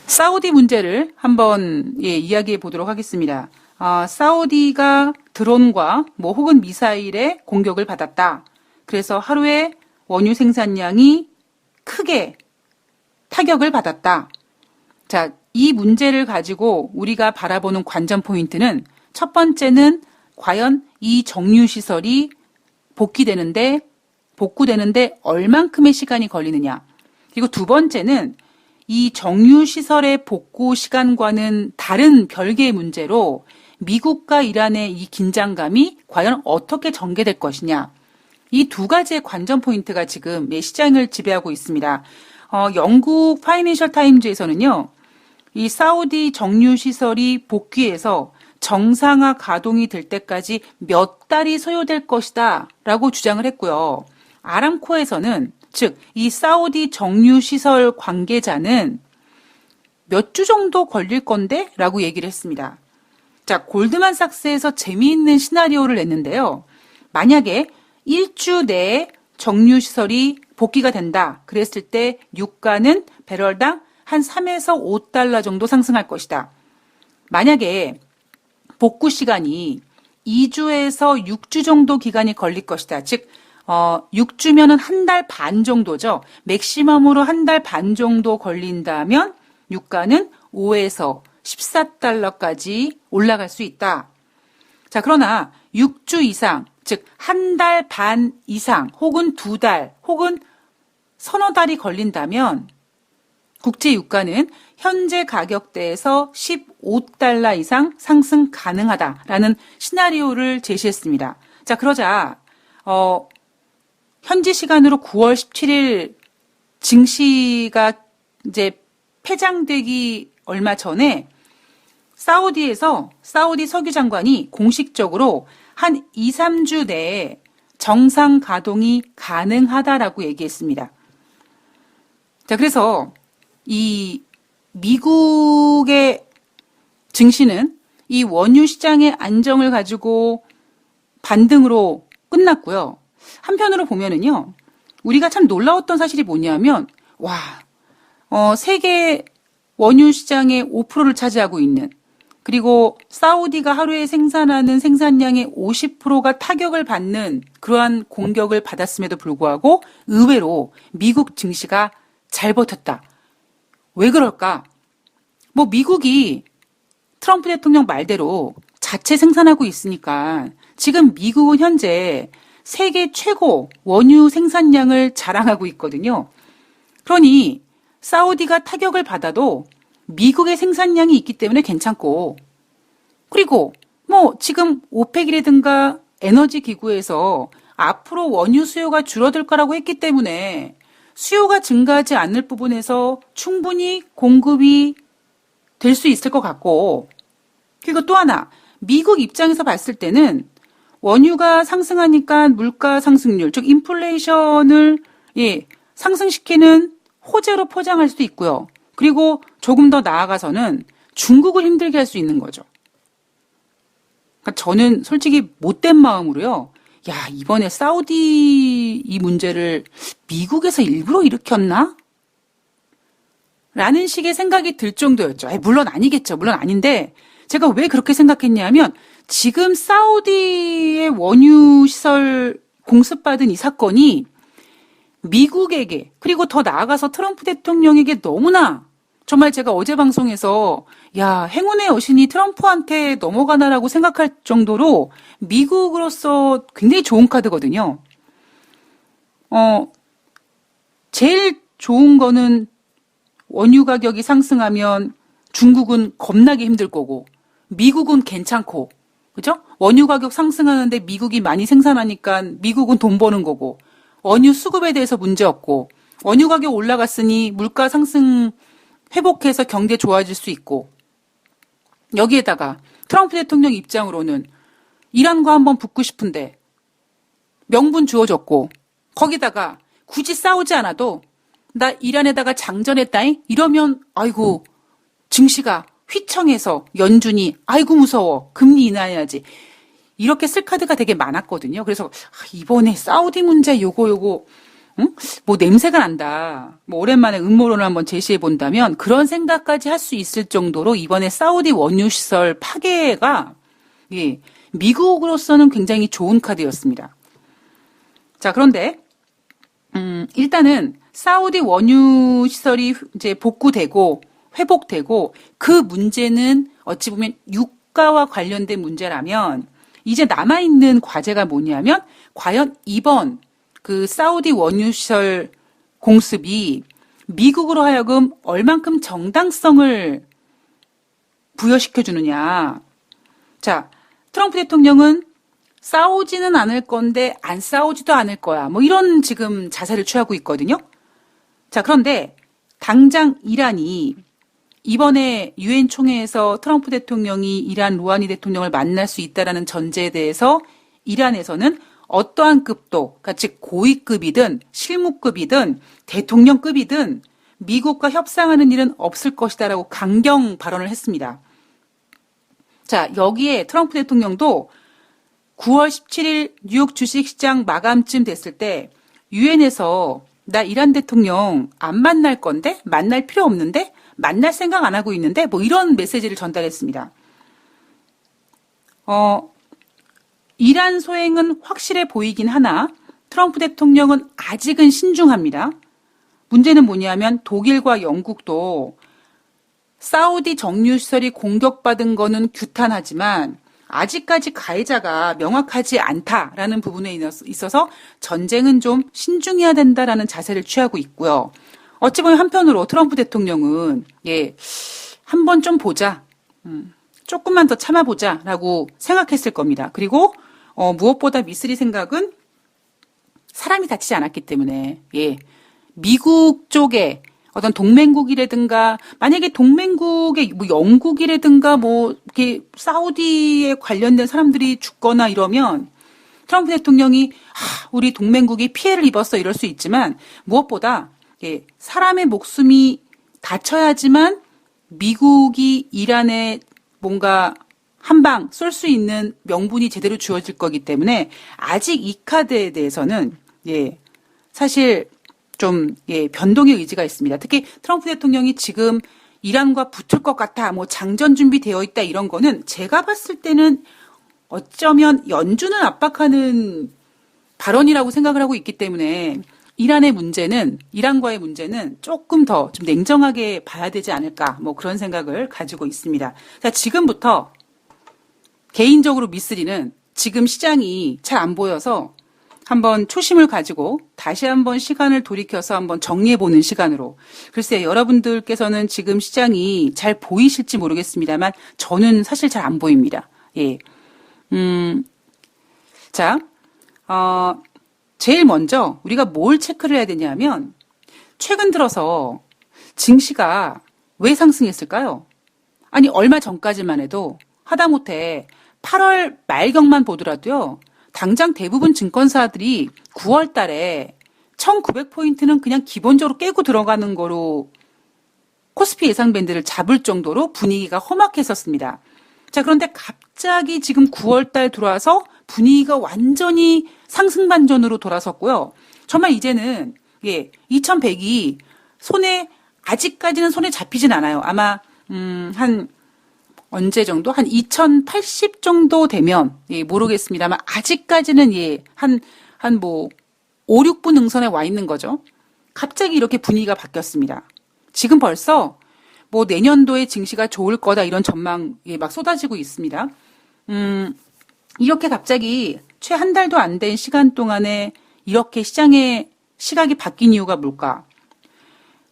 사우디 문제를 한번 이야기해 보도록 하겠습니다. 사우디가 드론과 혹은 미사일의 공격을 받았다. 그래서 하루에 원유 생산량이 크게 타격을 받았다. 자, 이 문제를 가지고 우리가 바라보는 관전 포인트는 첫 번째는 과연 이 정유시설이 복구되는데 얼만큼의 시간이 걸리느냐. 그리고 두 번째는 이 정유시설의 복구 시간과는 다른 별개의 문제로 미국과 이란의 이 긴장감이 과연 어떻게 전개될 것이냐. 이 두 가지의 관전 포인트가 지금 시장을 지배하고 있습니다. 영국 파이낸셜 타임즈에서는요, 이 사우디 정유시설이 복귀해서 정상화 가동이 될 때까지 몇 달이 소요될 것이다 라고 주장을 했고요. 아람코에서는 즉 이 사우디 정유시설 관계자는 몇 주 정도 걸릴 건데 라고 얘기를 했습니다. 자, 골드만삭스에서 재미있는 시나리오를 냈는데요. 만약에 1주 내에 정유시설이 복귀가 된다. 그랬을 때 유가는 배럴당 한 3에서 5달러 정도 상승할 것이다. 만약에 복구 시간이 2주에서 6주 정도 기간이 걸릴 것이다. 즉 6주면은 한 달 반 정도죠. 맥시멈으로 한 달 반 정도 걸린다면 유가는 5에서 14달러까지 올라갈 수 있다. 자, 그러나 6주 이상, 즉 한 달 반 이상 혹은 2달 혹은 서너 달이 걸린다면 국제 유가는 현재 가격대에서 15달러 이상 상승 가능하다라는 시나리오를 제시했습니다. 자, 그러자 현지 시간으로 9월 17일 증시가 이제 폐장되기 얼마 전에 사우디에서 사우디 석유 장관이 공식적으로 한 2, 3주 내에 정상 가동이 가능하다라고 얘기했습니다. 자, 그래서 이 미국의 증시는 이 원유 시장의 안정을 가지고 반등으로 끝났고요. 한편으로 보면은요, 우리가 참 놀라웠던 사실이 뭐냐면, 세계 원유 시장의 5%를 차지하고 있는, 그리고 사우디가 하루에 생산하는 생산량의 50%가 타격을 받는 그러한 공격을 받았음에도 불구하고 의외로 미국 증시가 잘 버텼다. 왜 그럴까? 미국이 트럼프 대통령 말대로 자체 생산하고 있으니까 지금 미국은 현재 세계 최고 원유 생산량을 자랑하고 있거든요. 그러니 사우디가 타격을 받아도 미국의 생산량이 있기 때문에 괜찮고, 그리고 지금 오펙이라든가 에너지 기구에서 앞으로 원유 수요가 줄어들 거라고 했기 때문에 수요가 증가하지 않을 부분에서 충분히 공급이 될 수 있을 것 같고, 그리고 또 하나, 미국 입장에서 봤을 때는 원유가 상승하니까 물가 상승률, 즉 인플레이션을 상승시키는 호재로 포장할 수도 있고요. 그리고 조금 더 나아가서는 중국을 힘들게 할 수 있는 거죠. 그러니까 저는 솔직히 못된 마음으로요. 이번에 사우디 이 문제를 미국에서 일부러 일으켰나? 라는 식의 생각이 들 정도였죠. 물론 아니겠죠. 물론 아닌데 제가 왜 그렇게 생각했냐면 지금 사우디의 원유 시설 공습받은 이 사건이 미국에게, 그리고 더 나아가서 트럼프 대통령에게 너무나, 정말 제가 어제 방송에서 행운의 여신이 트럼프한테 넘어가나라고 생각할 정도로 미국으로서 굉장히 좋은 카드거든요. 제일 좋은 거는 원유 가격이 상승하면 중국은 겁나게 힘들 거고 미국은 괜찮고, 그죠? 원유 가격 상승하는데 미국이 많이 생산하니까 미국은 돈 버는 거고, 원유 수급에 대해서 문제 없고, 원유 가격 올라갔으니 물가 상승 회복해서 경제 좋아질 수 있고, 여기에다가 트럼프 대통령 입장으로는 이란과 한번 붙고 싶은데 명분 주어졌고, 거기다가 굳이 싸우지 않아도 나 이란에다가 장전했다잉? 이러면 아이고 증시가 휘청해서 연준이 아이고 무서워 금리 인하해야지, 이렇게 쓸 카드가 되게 많았거든요. 그래서 이번에 사우디 문제 요거 응? 뭐 냄새가 난다. 뭐 오랜만에 음모론을 한번 제시해 본다면 그런 생각까지 할 수 있을 정도로 이번에 사우디 원유 시설 파괴가 예, 미국으로서는 굉장히 좋은 카드였습니다. 자, 그런데 일단은 사우디 원유 시설이 이제 복구되고 회복되고 그 문제는 어찌 보면 유가와 관련된 문제라면 이제 남아있는 과제가 뭐냐면 과연 이번 그 사우디 원유 시설 공습이 미국으로 하여금 얼만큼 정당성을 부여시켜 주느냐. 자, 트럼프 대통령은 싸우지는 않을 건데 안 싸우지도 않을 거야. 뭐 이런 지금 자세를 취하고 있거든요. 자, 그런데 당장 이란이 이번에 유엔 총회에서 트럼프 대통령이 이란 루하니 대통령을 만날 수 있다라는 전제에 대해서 이란에서는 어떠한 급도, 그러니까 즉 고위급이든 실무급이든 대통령급이든 미국과 협상하는 일은 없을 것이다라고 강경 발언을 했습니다. 자, 여기에 트럼프 대통령도 9월 17일 뉴욕 주식시장 마감쯤 됐을 때 유엔에서 나 이란 대통령 안 만날 건데? 만날 필요 없는데? 만날 생각 안 하고 있는데? 뭐 이런 메시지를 전달했습니다. 이란 소행은 확실해 보이긴 하나 트럼프 대통령은 아직은 신중합니다. 문제는 뭐냐면 독일과 영국도 사우디 정유시설이 공격받은 거는 규탄하지만 아직까지 가해자가 명확하지 않다라는 부분에 있어서 전쟁은 좀 신중해야 된다라는 자세를 취하고 있고요. 어찌 보면 한편으로 트럼프 대통령은 한번 좀 보자. 조금만 더 참아보자라고 생각했을 겁니다. 그리고 무엇보다 미쓰리 생각은 사람이 다치지 않았기 때문에 미국 쪽에 어떤 동맹국이라든가 만약에 동맹국의 뭐 영국이라든가 뭐 이렇게 사우디에 관련된 사람들이 죽거나 이러면 트럼프 대통령이 우리 동맹국이 피해를 입었어 이럴 수 있지만 무엇보다 사람의 목숨이 다쳐야지만 미국이 이란에 뭔가 한 방 쏠 수 있는 명분이 제대로 주어질 거기 때문에 아직 이 카드에 대해서는 사실 좀 변동의 의지가 있습니다. 특히 트럼프 대통령이 지금 이란과 붙을 것 같아, 뭐 장전 준비되어 있다 이런 거는 제가 봤을 때는 어쩌면 연준을 압박하는 발언이라고 생각을 하고 있기 때문에 이란과의 문제는 조금 더 좀 냉정하게 봐야 되지 않을까, 뭐 그런 생각을 가지고 있습니다. 자, 지금부터 개인적으로 미쓰리는 지금 시장이 잘 안 보여서 한번 초심을 가지고 다시 한번 시간을 돌이켜서 한번 정리해보는 시간으로. 글쎄, 여러분들께서는 지금 시장이 잘 보이실지 모르겠습니다만 저는 사실 잘 안 보입니다. 자, 제일 먼저 우리가 뭘 체크를 해야 되냐면 최근 들어서 증시가 왜 상승했을까요? 아니, 얼마 전까지만 해도 하다못해 8월 말경만 보더라도요. 당장 대부분 증권사들이 9월 달에 1900포인트는 그냥 기본적으로 깨고 들어가는 거로 코스피 예상 밴드를 잡을 정도로 분위기가 험악했었습니다. 자, 그런데 갑자기 지금 9월 달 들어와서 분위기가 완전히 상승반전으로 돌아섰고요. 정말 이제는 2100이 아직까지는 손에 잡히진 않아요. 아마 언제 정도? 한 2080 정도 되면, 모르겠습니다만, 아직까지는 한 5, 6분 능선에 와 있는 거죠. 갑자기 이렇게 분위기가 바뀌었습니다. 지금 벌써 뭐 내년도에 증시가 좋을 거다 이런 전망이 막 쏟아지고 있습니다. 이렇게 갑자기 채 한 달도 안 된 시간 동안에 이렇게 시장의 시각이 바뀐 이유가 뭘까?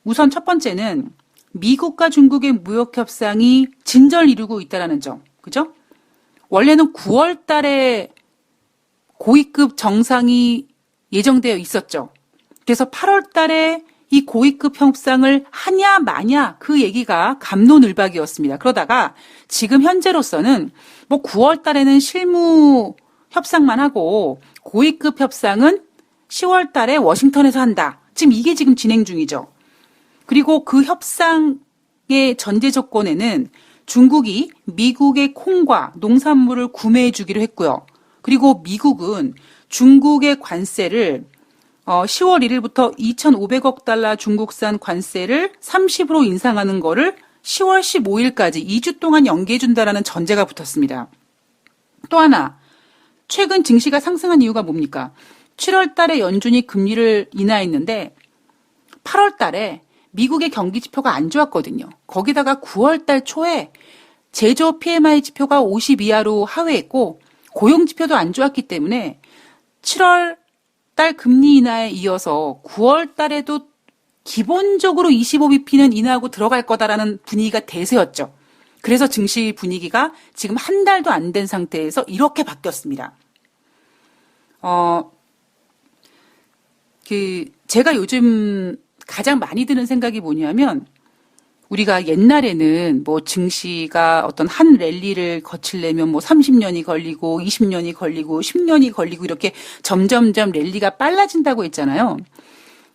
우선 첫 번째는 미국과 중국의 무역 협상이 진전을 이루고 있다는 점. 그죠? 원래는 9월 달에 고위급 정상이 예정되어 있었죠. 그래서 8월 달에 이 고위급 협상을 하냐 마냐 그 얘기가 갑론을박이었습니다. 그러다가 지금 현재로서는 뭐 9월 달에는 실무 협상만 하고 고위급 협상은 10월 달에 워싱턴에서 한다. 이게 지금 진행 중이죠. 그리고 그 협상의 전제 조건에는 중국이 미국의 콩과 농산물을 구매해 주기로 했고요. 그리고 미국은 중국의 관세를 10월 1일부터 2,500억 달러 중국산 관세를 30% 인상하는 거를 10월 15일까지 2주 동안 연기해준다라는 전제가 붙었습니다. 또 하나, 최근 증시가 상승한 이유가 뭡니까? 7월 달에 연준이 금리를 인하했는데 8월 달에 미국의 경기 지표가 안 좋았거든요. 거기다가 9월 달 초에 제조 PMI 지표가 50 이하로 하회했고 고용 지표도 안 좋았기 때문에 7월 달 금리 인하에 이어서 9월 달에도 기본적으로 25bp는 인하하고 들어갈 거다라는 분위기가 대세였죠. 그래서 증시 분위기가 지금 한 달도 안 된 상태에서 이렇게 바뀌었습니다. 제가 요즘 가장 많이 드는 생각이 뭐냐면, 우리가 옛날에는 뭐 증시가 어떤 한 랠리를 거치려면 뭐 30년이 걸리고 20년이 걸리고 10년이 걸리고 이렇게 점점점 랠리가 빨라진다고 했잖아요.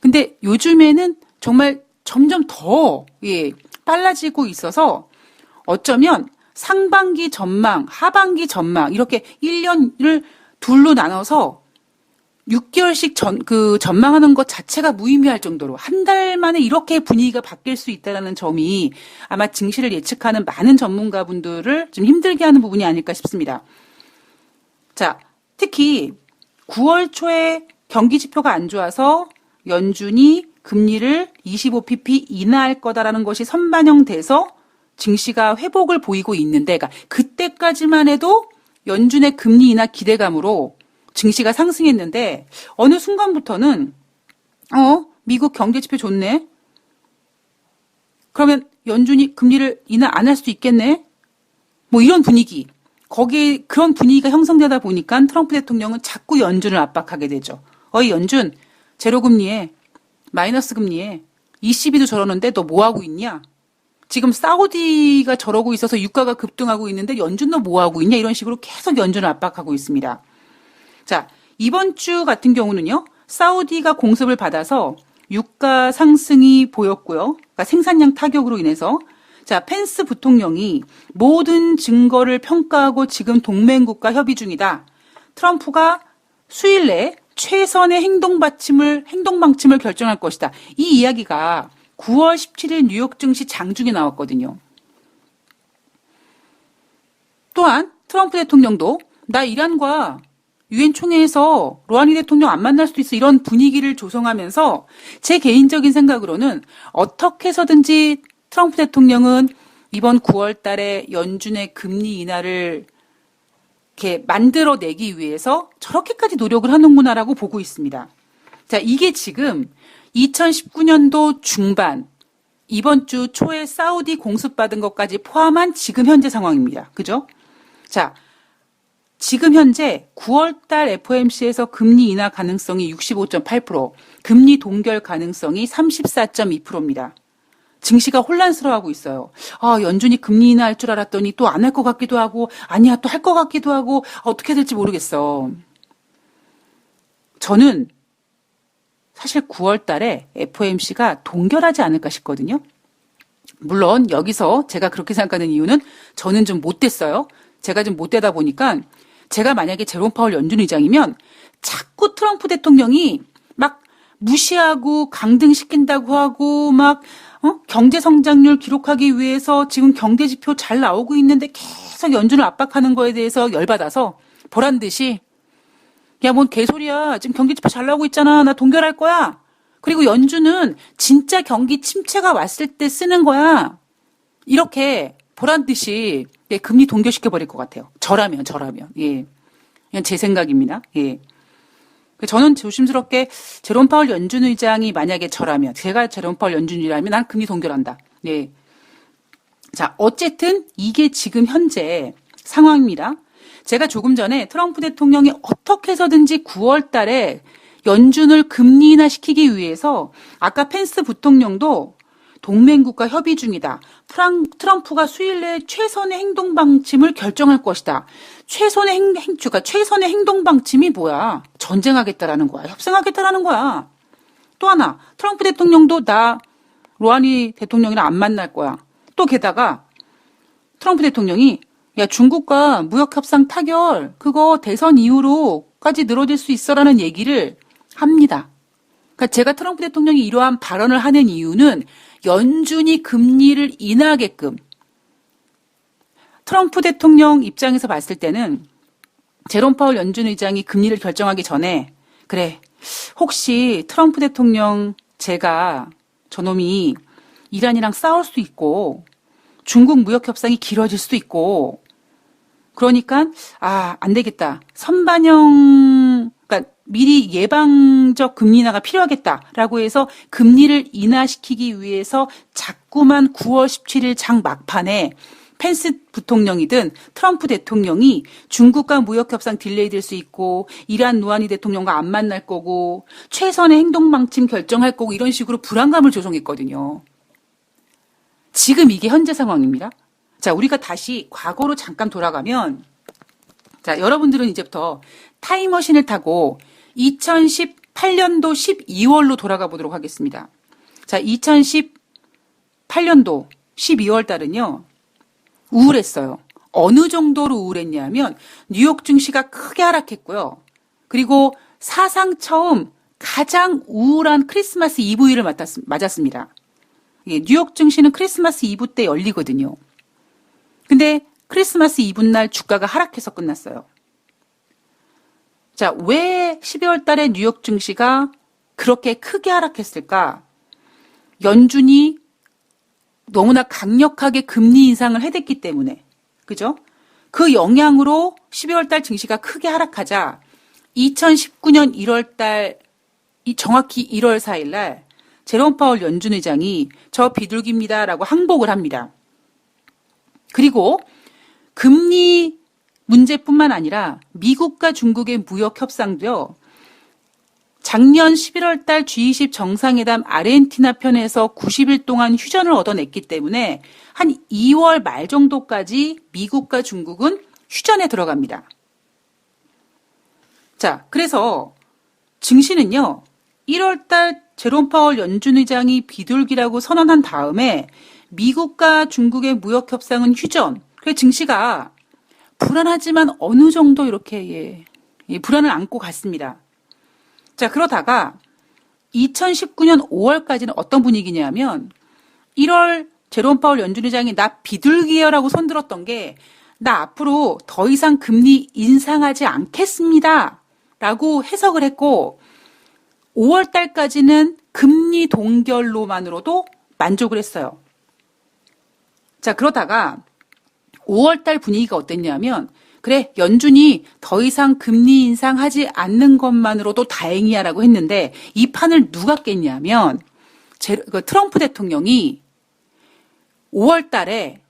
근데 요즘에는 정말 점점 더 빨라지고 있어서 어쩌면 상반기 전망, 하반기 전망 이렇게 1년을 둘로 나눠서 6개월씩 전망하는 것 자체가 무의미할 정도로 한 달 만에 이렇게 분위기가 바뀔 수 있다는 점이 아마 증시를 예측하는 많은 전문가분들을 좀 힘들게 하는 부분이 아닐까 싶습니다. 자, 특히 9월 초에 경기 지표가 안 좋아서 연준이 금리를 25pp 인하할 거다라는 것이 선반영돼서 증시가 회복을 보이고 있는데, 그러니까 그때까지만 해도 연준의 금리 인하 기대감으로 증시가 상승했는데 어느 순간부터는 미국 경제 지표 좋네. 그러면 연준이 금리를 인하 안 할 수도 있겠네. 뭐 이런 분위기. 거기에 그런 분위기가 형성되다 보니까 트럼프 대통령은 자꾸 연준을 압박하게 되죠. 어이 연준 제로 금리에 마이너스 금리에 ECB도 저러는데 너 뭐 하고 있냐? 지금 사우디가 저러고 있어서 유가가 급등하고 있는데 연준 너 뭐 하고 있냐? 이런 식으로 계속 연준을 압박하고 있습니다. 자, 이번 주 같은 경우는요, 사우디가 공습을 받아서 유가 상승이 보였고요. 그러니까 생산량 타격으로 인해서. 자, 펜스 부통령이 모든 증거를 평가하고 지금 동맹국가 협의 중이다. 트럼프가 수일 내에 최선의 행동방침을 결정할 것이다. 이 이야기가 9월 17일 뉴욕 증시 장중에 나왔거든요. 또한 트럼프 대통령도 나 이란과 유엔 총회에서 로하니 대통령 안 만날 수도 있어 이런 분위기를 조성하면서 제 개인적인 생각으로는 어떻게 해서든지 트럼프 대통령은 이번 9월 달에 연준의 금리 인하를 이렇게 만들어내기 위해서 저렇게까지 노력을 하는구나라고 보고 있습니다. 자, 이게 지금 2019년도 중반, 이번 주 초에 사우디 공습받은 것까지 포함한 지금 현재 상황입니다. 그죠? 자, 지금 현재 9월달 FOMC에서 금리 인하 가능성이 65.8%, 금리 동결 가능성이 34.2%입니다. 증시가 혼란스러워하고 있어요. 연준이 금리 인하할 줄 알았더니 또 안 할 것 같기도 하고, 아니야 또 할 것 같기도 하고, 어떻게 될지 모르겠어. 저는 사실 9월달에 FOMC가 동결하지 않을까 싶거든요. 물론 여기서 제가 그렇게 생각하는 이유는 저는 좀 못됐어요. 제가 좀 못되다 보니까 제가 만약에 제롬 파월 연준 의장이면 자꾸 트럼프 대통령이 막 무시하고 강등시킨다고 하고 막 경제 성장률 기록하기 위해서 지금 경제 지표 잘 나오고 있는데 계속 연준을 압박하는 거에 대해서 열받아서 보란 듯이 야, 뭔 개소리야. 지금 경기 지표 잘 나오고 있잖아. 나 동결할 거야. 그리고 연준은 진짜 경기 침체가 왔을 때 쓰는 거야. 이렇게 보란 듯이 금리 동결시켜 버릴 것 같아요. 저라면. 예. 그냥 제 생각입니다. 예. 저는 조심스럽게 제롬 파월 연준 의장이 만약에 저라면, 제가 제롬 파월 연준이라면 난 금리 동결한다. 예. 자, 어쨌든 이게 지금 현재 상황입니다. 제가 조금 전에 트럼프 대통령이 어떻게 해서든지 9월 달에 연준을 금리 인하시키기 위해서 아까 펜스 부통령도 동맹국가 협의 중이다. 트럼프가 수일 내에 최선의 행동 방침을 결정할 것이다. 최선의 행동 방침이 뭐야? 전쟁하겠다라는 거야. 협상하겠다라는 거야. 또 하나, 트럼프 대통령도 나 로하니 대통령이랑 안 만날 거야. 또 게다가 트럼프 대통령이 야, 중국과 무역협상 타결 그거 대선 이후로까지 늘어질 수 있어라는 얘기를 합니다. 그러니까 제가 트럼프 대통령이 이러한 발언을 하는 이유는 연준이 금리를 인하하게끔, 트럼프 대통령 입장에서 봤을 때는 제롬 파월 연준 의장이 금리를 결정하기 전에, 그래, 혹시 트럼프 대통령 제가 저놈이 이란이랑 싸울 수 있고 중국 무역 협상이 길어질 수도 있고, 그러니까 안 되겠다. 선반영, 그러니까 미리 예방적 금리 인하가 필요하겠다라고 해서 금리를 인하시키기 위해서 자꾸만 9월 17일 장 막판에 펜스 부통령이든 트럼프 대통령이 중국과 무역 협상 딜레이 될 수 있고 이란 루하니 대통령과 안 만날 거고 최선의 행동 방침 결정할 거고 이런 식으로 불안감을 조성했거든요. 지금 이게 현재 상황입니다. 자, 우리가 다시 과거로 잠깐 돌아가면, 자, 여러분들은 이제부터 타임머신을 타고 2018년도 12월로 돌아가 보도록 하겠습니다. 자, 2018년도 12월 달은요, 우울했어요. 어느 정도로 우울했냐면, 뉴욕 증시가 크게 하락했고요. 그리고 사상 처음 가장 우울한 크리스마스 이브일을 맞았습니다. 뉴욕 증시는 크리스마스 이브 때 열리거든요. 근데 크리스마스 이브 날 주가가 하락해서 끝났어요. 자, 왜 12월 달에 뉴욕 증시가 그렇게 크게 하락했을까? 연준이 너무나 강력하게 금리 인상을 해댔기 때문에. 그죠? 그 영향으로 12월 달 증시가 크게 하락하자 2019년 1월 달, 정확히 1월 4일 날 제롬 파월 연준 의장이 저 비둘기입니다라고 항복을 합니다. 그리고 금리 문제뿐만 아니라 미국과 중국의 무역 협상도요. 작년 11월 달 G20 정상회담 아르헨티나 편에서 90일 동안 휴전을 얻어냈기 때문에 한 2월 말 정도까지 미국과 중국은 휴전에 들어갑니다. 자, 그래서 증시는요. 1월 달 제롬 파월 연준 의장이 비둘기라고 선언한 다음에 미국과 중국의 무역 협상은 휴전. 그래서 증시가 불안하지만 어느 정도 이렇게 불안을 안고 갔습니다. 자, 그러다가 2019년 5월까지는 어떤 분위기냐면 1월 제롬 파월 연준 의장이 나 비둘기여라고 손들었던 게 나 앞으로 더 이상 금리 인상하지 않겠습니다. 라고 해석을 했고 5월 달까지는 금리 동결로만으로도 만족을 했어요. 자, 그러다가 5월 달 분위기가 어땠냐면 그래, 연준이 더 이상 금리 인상하지 않는 것만으로도 다행이야라고 했는데 이 판을 누가 깼냐면 트럼프 대통령이 5월 달에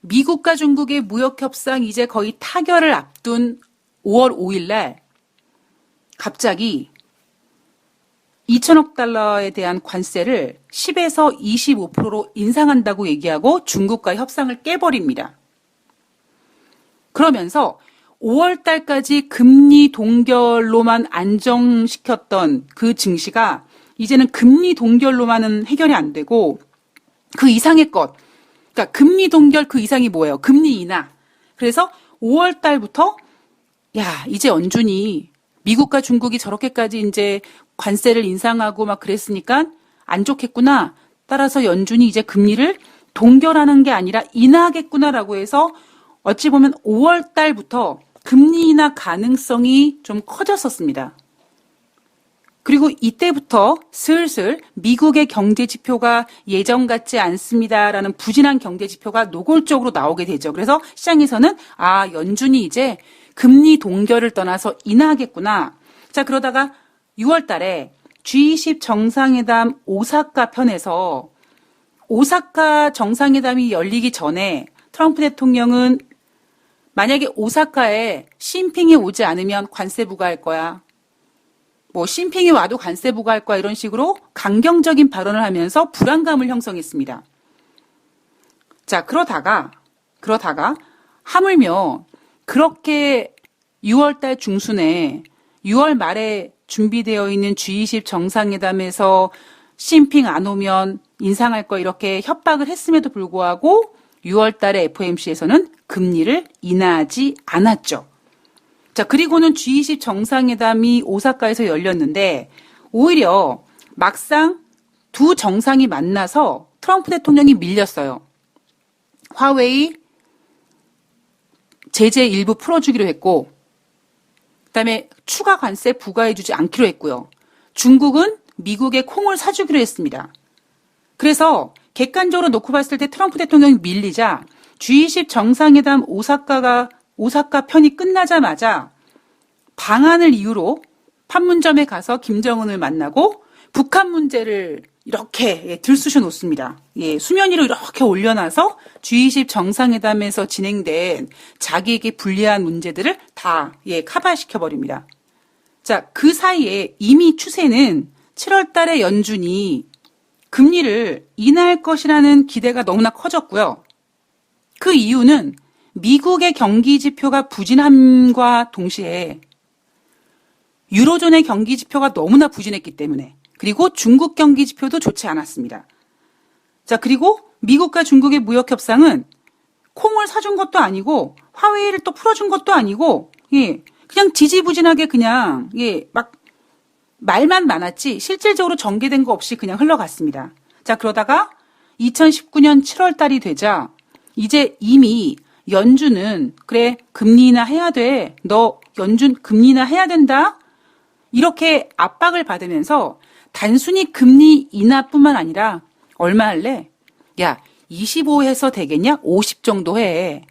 미국과 중국의 무역 협상 이제 거의 타결을 앞둔 5월 5일 날 갑자기 2천억 달러에 대한 관세를 10에서 25%로 인상한다고 얘기하고 중국과 협상을 깨버립니다. 그러면서 5월 달까지 금리 동결로만 안정시켰던 그 증시가 이제는 금리 동결로만은 해결이 안 되고 그 이상의 것, 그러니까 금리 동결 그 이상이 뭐예요? 금리 인하. 그래서 5월 달부터 야, 이제 연준이 미국과 중국이 저렇게까지 이제 관세를 인상하고 막 그랬으니까 안 좋겠구나. 따라서 연준이 이제 금리를 동결하는 게 아니라 인하하겠구나라고 해서 어찌 보면 5월 달부터 금리 인하 가능성이 좀 커졌었습니다. 그리고 이때부터 슬슬 미국의 경제 지표가 예전 같지 않습니다라는 부진한 경제 지표가 노골적으로 나오게 되죠. 그래서 시장에서는 연준이 이제 금리 동결을 떠나서 인하하겠구나. 자, 그러다가 6월 달에 G20 정상회담 오사카 편에서 오사카 정상회담이 열리기 전에 트럼프 대통령은 만약에 오사카에 시진핑이 오지 않으면 관세 부과할 거야. 시진핑이 와도 관세 부과할 거야. 이런 식으로 강경적인 발언을 하면서 불안감을 형성했습니다. 자, 그러다가 하물며 그렇게 6월 달 중순에 6월 말에 준비되어 있는 G20 정상회담에서 시진핑 안 오면 인상할 거 이렇게 협박을 했음에도 불구하고 6월 달에 FOMC에서는 금리를 인하하지 않았죠. 자, 그리고는 G20 정상회담이 오사카에서 열렸는데 오히려 막상 두 정상이 만나서 트럼프 대통령이 밀렸어요. 화웨이 제재 일부 풀어주기로 했고, 그다음에 추가 관세 부과해주지 않기로 했고요. 중국은 미국에 콩을 사주기로 했습니다. 그래서 객관적으로 놓고 봤을 때 트럼프 대통령이 밀리자 G20 정상회담 오사카 편이 끝나자마자 방한을 이유로 판문점에 가서 김정은을 만나고 북한 문제를 이렇게 들쑤셔 놓습니다. 수면 위로 이렇게 올려놔서 G20 정상회담에서 진행된 자기에게 불리한 문제들을 다 커버시켜 버립니다. 자, 그 사이에 이미 추세는 7월 달에 연준이 금리를 인하할 것이라는 기대가 너무나 커졌고요. 그 이유는 미국의 경기 지표가 부진함과 동시에 유로존의 경기 지표가 너무나 부진했기 때문에, 그리고 중국 경기 지표도 좋지 않았습니다. 자, 그리고 미국과 중국의 무역 협상은 콩을 사준 것도 아니고 화웨이를 또 풀어준 것도 아니고 그냥 지지부진하게 그냥 막 말만 많았지 실질적으로 전개된 거 없이 그냥 흘러갔습니다. 자, 그러다가 2019년 7월 달이 되자 이제 이미 연준은 그래 금리 인하 해야 돼. 너 연준 금리 인하 해야 된다. 이렇게 압박을 받으면서 단순히 금리 인하뿐만 아니라 얼마 할래? 야, 25 해서 되겠냐? 50 정도 해.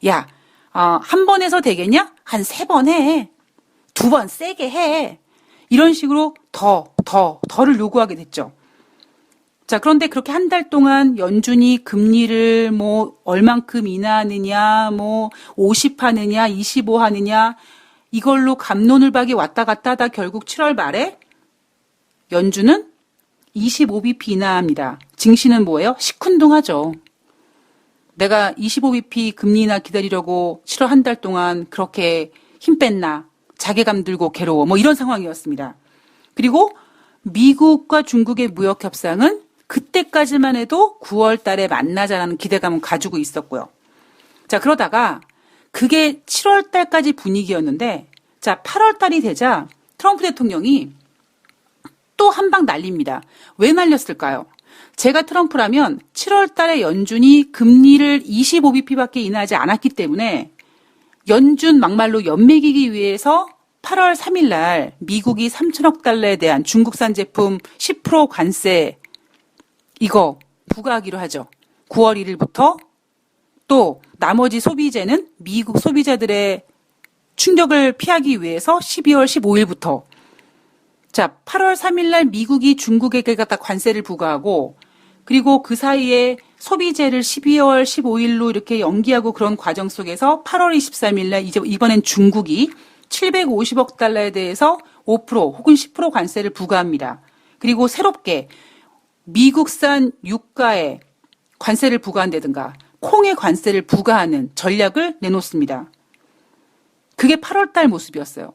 야, 한 번 해서 되겠냐? 한 3번 해. 2번 세게 해. 이런 식으로 더를 요구하게 됐죠. 자, 그런데 그렇게 한 달 동안 연준이 금리를 얼만큼 인하하느냐, 50 하느냐, 25 하느냐, 이걸로 갑론을박이 왔다 갔다 하다 결국 7월 말에 연준은 25bp 인하합니다. 증시는 뭐예요? 시큰둥하죠. 내가 25bp 금리 인하 기다리려고 7월 한 달 동안 그렇게 힘 뺐나, 자괴감 들고 괴로워, 이런 상황이었습니다. 그리고 미국과 중국의 무역 협상은 그때까지만 해도 9월 달에 만나자라는 기대감을 가지고 있었고요. 자, 그러다가 그게 7월 달까지 분위기였는데, 자, 8월 달이 되자 트럼프 대통령이 또 한 방 날립니다. 왜 날렸을까요? 제가 트럼프라면 7월 달에 연준이 금리를 25bp밖에 인하하지 않았기 때문에 연준 막말로 연매기기 위해서 8월 3일 날 미국이 3천억 달러에 대한 중국산 제품 10% 관세 이거 부과하기로 하죠. 9월 1일부터 또 나머지 소비재는 미국 소비자들의 충격을 피하기 위해서 12월 15일부터 자, 8월 3일 날 미국이 중국에게 갖다 관세를 부과하고 그리고 그 사이에 소비재를 12월 15일로 이렇게 연기하고 그런 과정 속에서 8월 23일 날 이번엔 중국이 750억 달러에 대해서 5% 혹은 10% 관세를 부과합니다. 그리고 새롭게 미국산 유가에 관세를 부과한다든가 콩에 관세를 부과하는 전략을 내놓습니다. 그게 8월 달 모습이었어요.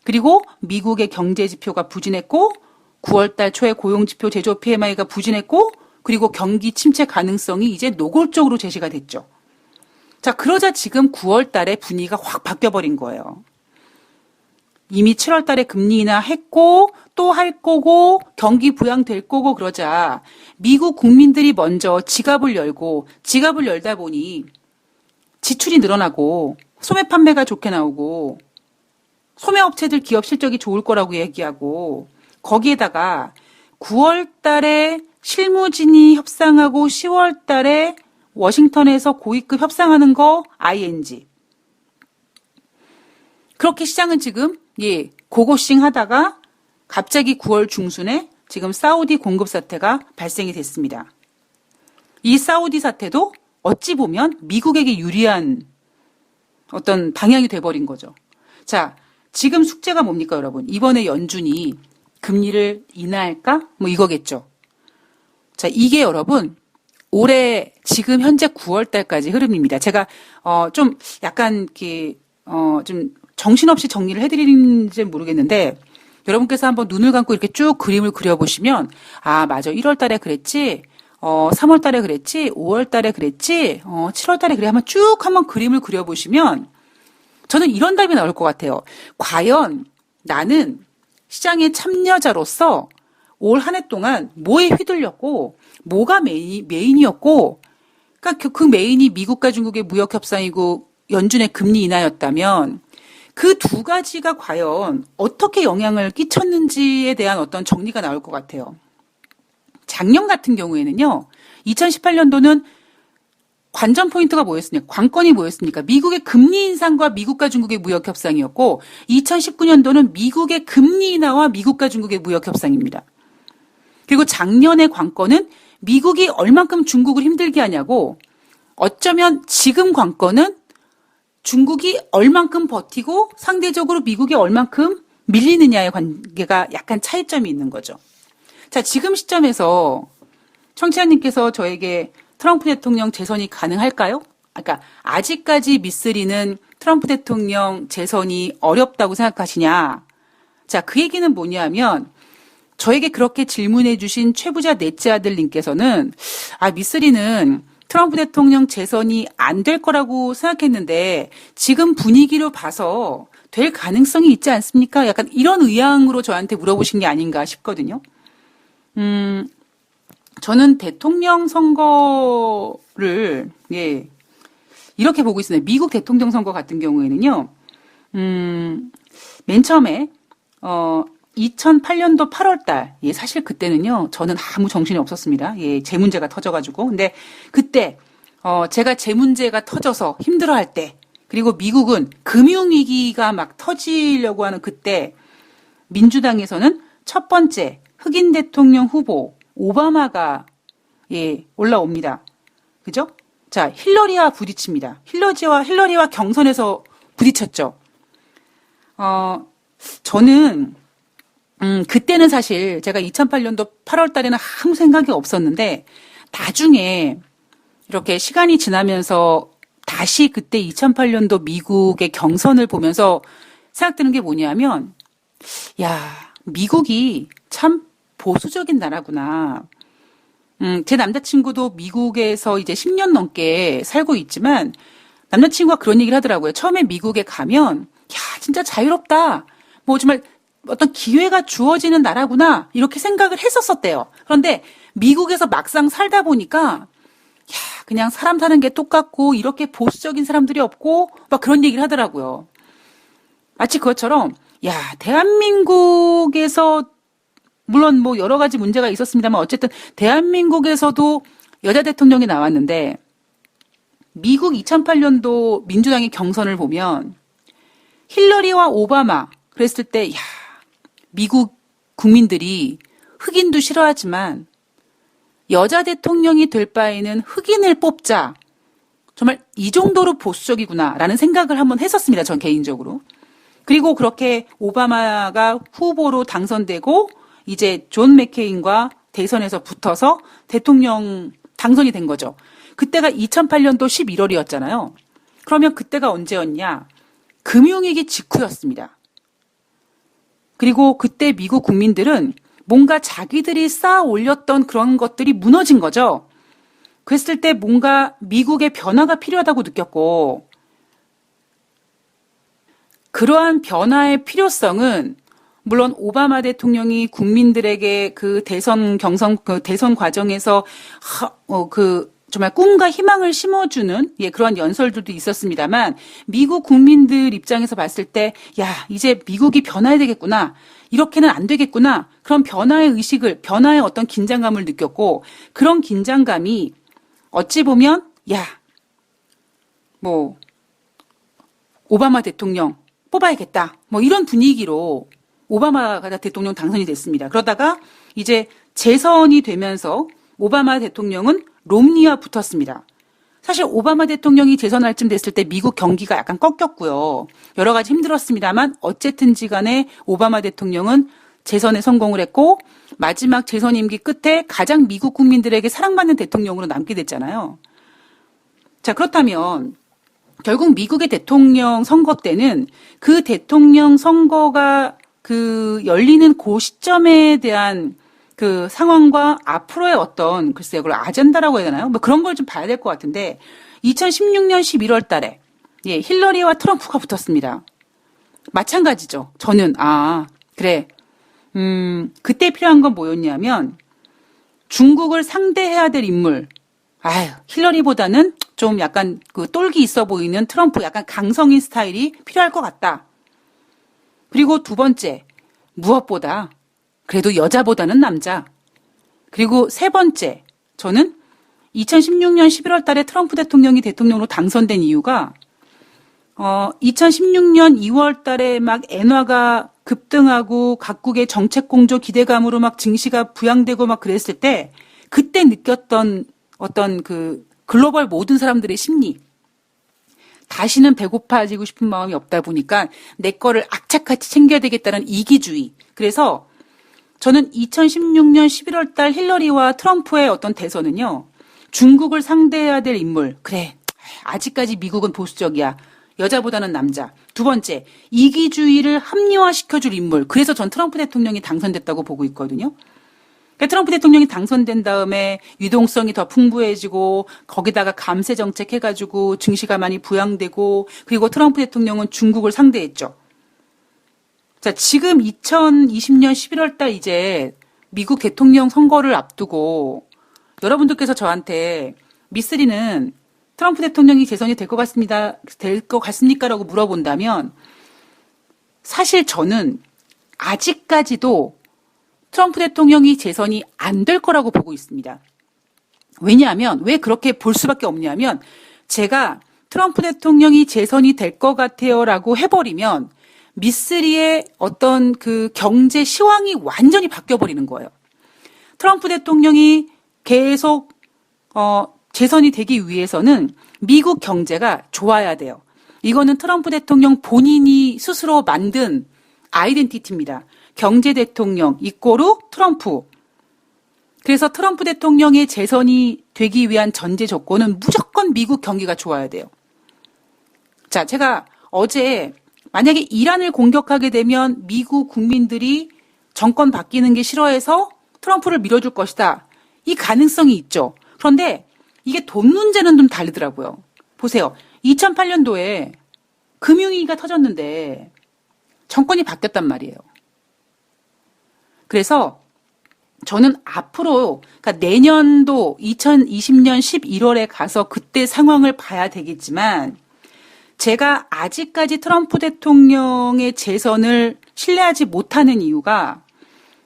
그리고 미국의 경제 지표가 부진했고 9월 달 초에 고용 지표 제조업 PMI가 부진했고 그리고 경기 침체 가능성이 이제 노골적으로 제시가 됐죠. 자, 그러자 지금 9월 달에 분위기가 확 바뀌어버린 거예요. 이미 7월 달에 금리 인하했고 또 할 거고 경기 부양될 거고 그러자 미국 국민들이 먼저 지갑을 열고 지갑을 열다 보니 지출이 늘어나고 소매 판매가 좋게 나오고 소매 업체들 기업 실적이 좋을 거라고 얘기하고 거기에다가 9월 달에 실무진이 협상하고 10월 달에 워싱턴에서 고위급 협상하는 거 ING. 그렇게 시장은 지금 고고싱 하다가 갑자기 9월 중순에 지금 사우디 공급 사태가 발생이 됐습니다. 이 사우디 사태도 어찌 보면 미국에게 유리한 어떤 방향이 돼버린 거죠. 자, 지금 숙제가 뭡니까, 여러분? 이번에 연준이 금리를 인하할까? 이거겠죠. 자, 이게 여러분, 올해 지금 현재 9월 달까지 흐름입니다. 제가, 좀 약간, 좀 정신없이 정리를 해드리는지 모르겠는데, 여러분께서 한번 눈을 감고 이렇게 쭉 그림을 그려보시면, 아, 맞아. 1월 달에 그랬지. 3월 달에 그랬지. 5월 달에 그랬지. 7월 달에 그래. 한번 그림을 그려보시면, 저는 이런 답이 나올 것 같아요. 과연 나는 시장의 참여자로서 올 한 해 동안 뭐에 휘둘렸고, 뭐가 메인이었고, 그러니까 그 메인이 미국과 중국의 무역 협상이고 연준의 금리 인하였다면 그 두 가지가 과연 어떻게 영향을 끼쳤는지에 대한 어떤 정리가 나올 것 같아요. 작년 같은 경우에는요, 2018년도는 관전 포인트가 뭐였습니까? 관건이 뭐였습니까? 미국의 금리 인상과 미국과 중국의 무역 협상이었고, 2019년도는 미국의 금리 인하와 미국과 중국의 무역 협상입니다. 그리고 작년의 관건은 미국이 얼만큼 중국을 힘들게 하냐고, 어쩌면 지금 관건은 중국이 얼만큼 버티고 상대적으로 미국이 얼만큼 밀리느냐의 관계가 약간 차이점이 있는 거죠. 자, 지금 시점에서 청취자님께서 저에게 트럼프 대통령 재선이 가능할까요? 그러니까 아직까지 미쓰리는 트럼프 대통령 재선이 어렵다고 생각하시냐? 자, 그 얘기는 뭐냐면 저에게 그렇게 질문해 주신 최부자 넷째 아들님께서는 미쓰리는 트럼프 대통령 재선이 안 될 거라고 생각했는데 지금 분위기로 봐서 될 가능성이 있지 않습니까? 약간 이런 의향으로 저한테 물어보신 게 아닌가 싶거든요. 저는 대통령 선거를 이렇게 보고 있습니다. 미국 대통령 선거 같은 경우에는요. 맨 처음에 2008년도 8월 달, 사실 그때는요, 저는 아무 정신이 없었습니다. 제 문제가 터져가지고. 근데 그때, 제가 제 문제가 터져서 힘들어할 때, 그리고 미국은 금융위기가 막 터지려고 하는 그때, 민주당에서는 첫 번째 흑인 대통령 후보, 오바마가, 올라옵니다. 그죠? 자, 힐러리와 부딪힙니다. 힐러리와 경선에서 부딪혔죠. 저는, 그때는 사실 제가 2008년도 8월 달에는 아무 생각이 없었는데 나중에 이렇게 시간이 지나면서 다시 그때 2008년도 미국의 경선을 보면서 생각드는 게 뭐냐면 미국이 참 보수적인 나라구나. 제 남자친구도 미국에서 이제 10년 넘게 살고 있지만 남자친구가 그런 얘기를 하더라고요. 처음에 미국에 가면 진짜 자유롭다. 뭐 정말 어떤 기회가 주어지는 나라구나 이렇게 생각을 했었대요. 그런데 미국에서 막상 살다 보니까 그냥 사람 사는 게 똑같고 이렇게 보수적인 사람들이 없고 막 그런 얘기를 하더라고요. 마치 그것처럼 대한민국에서 물론 뭐 여러 가지 문제가 있었습니다만 어쨌든 대한민국에서도 여자 대통령이 나왔는데 미국 2008년도 민주당의 경선을 보면 힐러리와 오바마 그랬을 때 미국 국민들이 흑인도 싫어하지만 여자 대통령이 될 바에는 흑인을 뽑자. 정말 이 정도로 보수적이구나라는 생각을 한번 했었습니다. 전 개인적으로. 그리고 그렇게 오바마가 후보로 당선되고 이제 존 맥케인과 대선에서 붙어서 대통령 당선이 된 거죠. 그때가 2008년도 11월이었잖아요. 그러면 그때가 언제였냐? 금융위기 직후였습니다. 그리고 그때 미국 국민들은 뭔가 자기들이 쌓아 올렸던 그런 것들이 무너진 거죠. 그랬을 때 뭔가 미국의 변화가 필요하다고 느꼈고 그러한 변화의 필요성은 물론 오바마 대통령이 국민들에게 그 대선 과정에서 정말 꿈과 희망을 심어주는 그런 연설들도 있었습니다만 미국 국민들 입장에서 봤을 때 이제 미국이 변화해야 되겠구나. 이렇게는 안 되겠구나. 그런 변화의 의식을 변화의 어떤 긴장감을 느꼈고 그런 긴장감이 어찌 보면 오바마 대통령 뽑아야겠다. 이런 분위기로 오바마 대통령 당선이 됐습니다. 그러다가 이제 재선이 되면서 오바마 대통령은 롬니와 붙었습니다. 사실 오바마 대통령이 재선할 쯤 됐을 때 미국 경기가 약간 꺾였고요. 여러 가지 힘들었습니다만 어쨌든지 간에 오바마 대통령은 재선에 성공을 했고 마지막 재선 임기 끝에 가장 미국 국민들에게 사랑받는 대통령으로 남게 됐잖아요. 자, 그렇다면 결국 미국의 대통령 선거 때는 그 대통령 선거가 열리는 그 시점에 대한 그 상황과 앞으로의 어떤 글쎄요, 그걸 아젠다라고 해야 되나요? 그런 걸 좀 봐야 될 것 같은데 2016년 11월 달에 힐러리와 트럼프가 붙었습니다. 마찬가지죠. 저는 그래 그때 필요한 건 뭐였냐면 중국을 상대해야 될 인물. 아유, 힐러리보다는 좀 약간 그 똘기 있어 보이는 트럼프, 약간 강성인 스타일이 필요할 것 같다. 그리고 두 번째, 무엇보다 그래도 여자보다는 남자. 그리고 세 번째, 저는 2016년 11월 달에 트럼프 대통령이 대통령으로 당선된 이유가 2016년 2월 달에 막 엔화가 급등하고 각국의 정책 공조 기대감으로 막 증시가 부양되고 막 그랬을 때 그때 느꼈던 어떤 그 글로벌 모든 사람들의 심리. 다시는 배고파지고 싶은 마음이 없다 보니까 내 거를 악착같이 챙겨야 되겠다는 이기주의. 그래서 저는 2016년 11월 달 힐러리와 트럼프의 어떤 대선은요. 중국을 상대해야 될 인물. 그래. 아직까지 미국은 보수적이야. 여자보다는 남자. 두 번째, 이기주의를 합리화시켜줄 인물. 그래서 전 트럼프 대통령이 당선됐다고 보고 있거든요. 그러니까 트럼프 대통령이 당선된 다음에 유동성이 더 풍부해지고 거기다가 감세 정책 해가지고 증시가 많이 부양되고 그리고 트럼프 대통령은 중국을 상대했죠. 자, 지금 2020년 11월 달 이제 미국 대통령 선거를 앞두고 여러분들께서 저한테 미쓰리는 트럼프 대통령이 재선이 될 것 같습니다. 될 것 같습니까? 라고 물어본다면 사실 저는 아직까지도 트럼프 대통령이 재선이 안 될 거라고 보고 있습니다. 왜냐하면 왜 그렇게 볼 수밖에 없냐면 제가 트럼프 대통령이 재선이 될 것 같아요라고 해버리면 미쓰리의 어떤 그 경제 시황이 완전히 바뀌어버리는 거예요. 트럼프 대통령이 계속 재선이 되기 위해서는 미국 경제가 좋아야 돼요. 이거는 트럼프 대통령 본인이 스스로 만든 아이덴티티입니다. 경제 대통령 이꼬르 트럼프. 그래서 트럼프 대통령의 재선이 되기 위한 전제 조건은 무조건 미국 경기가 좋아야 돼요. 자, 제가 어제 만약에 이란을 공격하게 되면 미국 국민들이 정권 바뀌는 게 싫어해서 트럼프를 밀어줄 것이다. 이 가능성이 있죠. 그런데 이게 돈 문제는 좀 다르더라고요. 보세요. 2008년도에 금융위기가 터졌는데 정권이 바뀌었단 말이에요. 그래서 저는 앞으로 그러니까 내년도 2020년 11월에 가서 그때 상황을 봐야 되겠지만 제가 아직까지 트럼프 대통령의 재선을 신뢰하지 못하는 이유가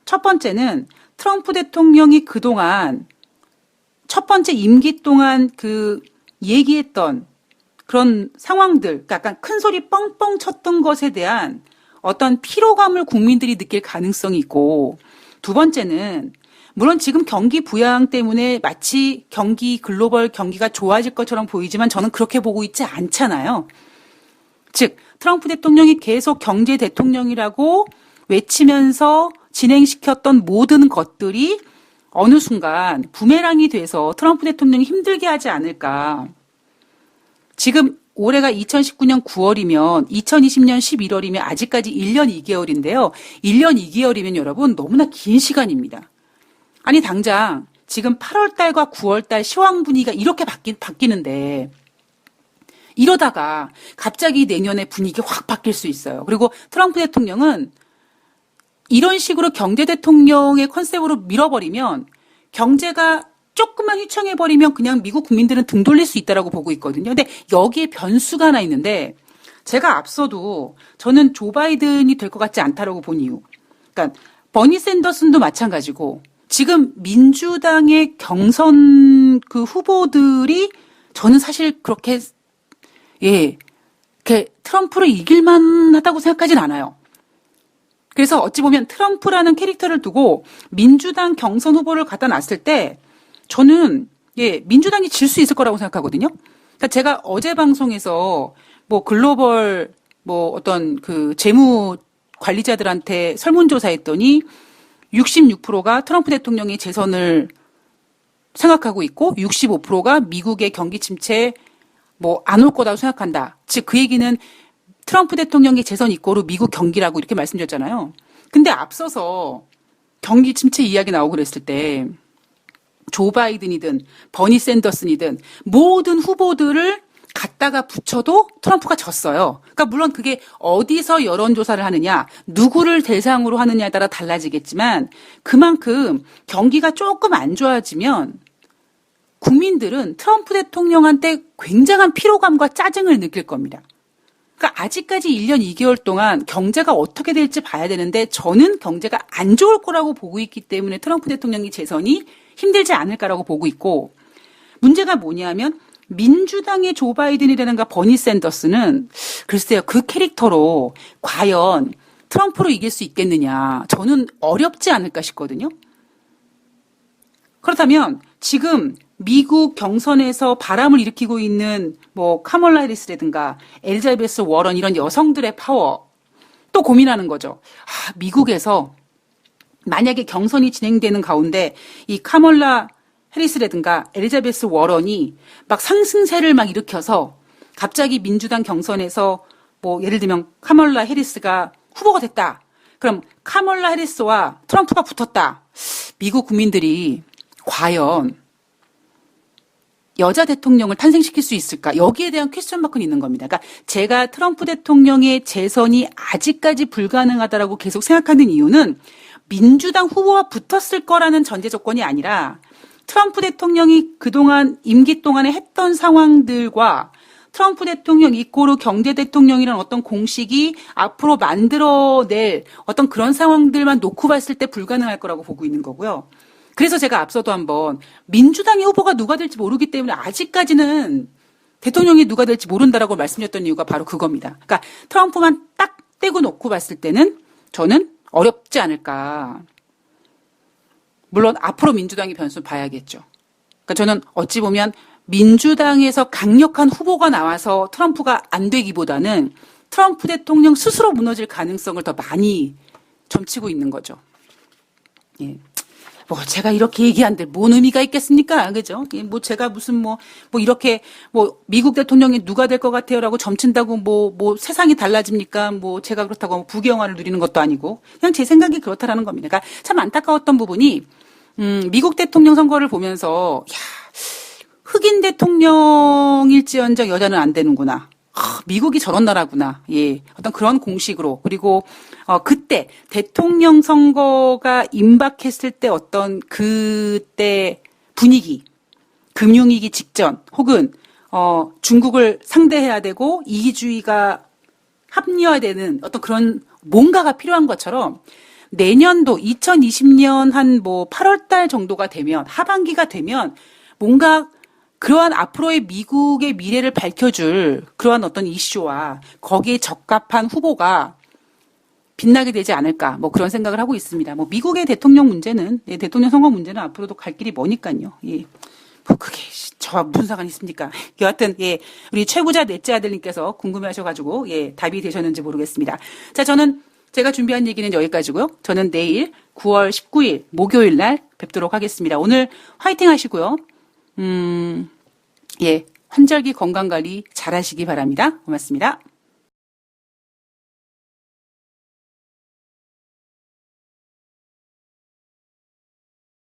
첫 번째는 트럼프 대통령이 그동안 첫 번째 임기 동안 그 얘기했던 그런 상황들, 그러니까 약간 큰 소리 뻥뻥 쳤던 것에 대한 어떤 피로감을 국민들이 느낄 가능성이 있고 두 번째는 물론 지금 경기 부양 때문에 마치 글로벌 경기가 좋아질 것처럼 보이지만 저는 그렇게 보고 있지 않잖아요. 즉 트럼프 대통령이 계속 경제 대통령이라고 외치면서 진행시켰던 모든 것들이 어느 순간 부메랑이 돼서 트럼프 대통령이 힘들게 하지 않을까. 지금 올해가 2019년 9월이면 2020년 11월이면 아직까지 1년 2개월인데요. 1년 2개월이면 여러분 너무나 긴 시간입니다. 아니 당장 지금 8월 달과 9월 달 시황 분위기가 이렇게 바뀌는데 이러다가 갑자기 내년에 분위기 확 바뀔 수 있어요. 그리고 트럼프 대통령은 이런 식으로 경제 대통령의 컨셉으로 밀어버리면 경제가 조금만 휘청해버리면 그냥 미국 국민들은 등 돌릴 수 있다라고 보고 있거든요. 근데 여기에 변수가 하나 있는데 제가 앞서도 저는 조 바이든이 될 것 같지 않다라고 본 이유. 그러니까 버니 샌더슨도 마찬가지고 지금 민주당의 경선 그 후보들이 저는 사실 그렇게 트럼프를 이길만 하다고 생각하진 않아요. 그래서 어찌 보면 트럼프라는 캐릭터를 두고 민주당 경선 후보를 갖다 놨을 때 저는 민주당이 질 수 있을 거라고 생각하거든요. 그러니까 제가 어제 방송에서 뭐 글로벌 뭐 어떤 그 재무 관리자들한테 설문조사했더니 66%가 트럼프 대통령이 재선을 생각하고 있고 65%가 미국의 경기 침체 뭐 안 올 거라고 생각한다. 즉 그 얘기는 트럼프 대통령의 재선 이꼬르 미국 경기라고 이렇게 말씀드렸잖아요. 근데 앞서서 경기 침체 이야기 나오고 그랬을 때 조 바이든이든 버니 샌더슨이든 모든 후보들을 갖다가 붙여도 트럼프가 졌어요. 그러니까 물론 그게 어디서 여론조사를 하느냐, 누구를 대상으로 하느냐에 따라 달라지겠지만 그만큼 경기가 조금 안 좋아지면 국민들은 트럼프 대통령한테 굉장한 피로감과 짜증을 느낄 겁니다. 그러니까 아직까지 1년 2개월 동안 경제가 어떻게 될지 봐야 되는데 저는 경제가 안 좋을 거라고 보고 있기 때문에 트럼프 대통령이 재선이 힘들지 않을까라고 보고 있고, 문제가 뭐냐면 민주당의 조 바이든이라든가 버니 샌더스는 글쎄요, 그 캐릭터로 과연 트럼프로 이길 수 있겠느냐, 저는 어렵지 않을까 싶거든요. 그렇다면 지금 미국 경선에서 바람을 일으키고 있는 뭐 카멀라 해리스라든가 엘자베스 워런 이런 여성들의 파워 또 고민하는 거죠. 미국에서 만약에 경선이 진행되는 가운데 이 카멀라 해리스라든가 엘자베스 워런이 막 상승세를 막 일으켜서 갑자기 민주당 경선에서 뭐 예를 들면 카멀라 해리스가 후보가 됐다. 그럼 카멀라 해리스와 트럼프가 붙었다. 미국 국민들이 과연 여자 대통령을 탄생시킬 수 있을까? 여기에 대한 퀘스천 마크는 있는 겁니다. 그러니까 제가 트럼프 대통령의 재선이 아직까지 불가능하다라고 계속 생각하는 이유는 민주당 후보와 붙었을 거라는 전제 조건이 아니라 트럼프 대통령이 그동안 임기 동안에 했던 상황들과 트럼프 대통령 이꼬르 경제 대통령이라는 어떤 공식이 앞으로 만들어낼 어떤 그런 상황들만 놓고 봤을 때 불가능할 거라고 보고 있는 거고요. 그래서 제가 앞서도 한번 민주당의 후보가 누가 될지 모르기 때문에 아직까지는 대통령이 누가 될지 모른다라고 말씀드렸던 이유가 바로 그겁니다. 그러니까 트럼프만 딱 떼고 놓고 봤을 때는 저는 어렵지 않을까. 물론 앞으로 민주당의 변수 봐야겠죠. 그러니까 저는 어찌 보면 민주당에서 강력한 후보가 나와서 트럼프가 안 되기보다는 트럼프 대통령 스스로 무너질 가능성을 더 많이 점치고 있는 거죠. 예. 뭐 제가 이렇게 얘기한데 뭔 의미가 있겠습니까? 그죠? 뭐 제가 무슨 뭐 이렇게 뭐 미국 대통령이 누가 될 것 같아요라고 점친다고 뭐 세상이 달라집니까? 뭐 제가 그렇다고 부귀영화를 누리는 것도 아니고 그냥 제 생각이 그렇다라는 겁니다. 그러니까 참 안타까웠던 부분이 미국 대통령 선거를 보면서 야, 흑인 대통령일지언정 여자는 안 되는구나. 미국이 저런 나라구나. 예. 어떤 그런 공식으로. 그리고, 그때 대통령 선거가 임박했을 때 어떤 그때 분위기, 금융위기 직전, 혹은, 중국을 상대해야 되고 이기주의가 합리화되는 어떤 그런 뭔가가 필요한 것처럼 내년도 2020년 한 뭐 8월 달 정도가 되면, 하반기가 되면 뭔가 그러한 앞으로의 미국의 미래를 밝혀줄 그러한 어떤 이슈와 거기에 적합한 후보가 빛나게 되지 않을까, 뭐 그런 생각을 하고 있습니다. 뭐 미국의 대통령 문제는, 예, 대통령 선거 문제는 앞으로도 갈 길이 머니까요. 예. 뭐 그게 저와 무슨 상관이 있습니까? 여하튼, 예, 우리 최부자 넷째 아들님께서 궁금해 하셔가지고, 예, 답이 되셨는지 모르겠습니다. 자, 제가 준비한 얘기는 여기까지고요. 저는 내일 9월 19일 목요일 날 뵙도록 하겠습니다. 오늘 화이팅 하시고요. 예, 환절기 건강관리 잘 하시기 바랍니다. 고맙습니다.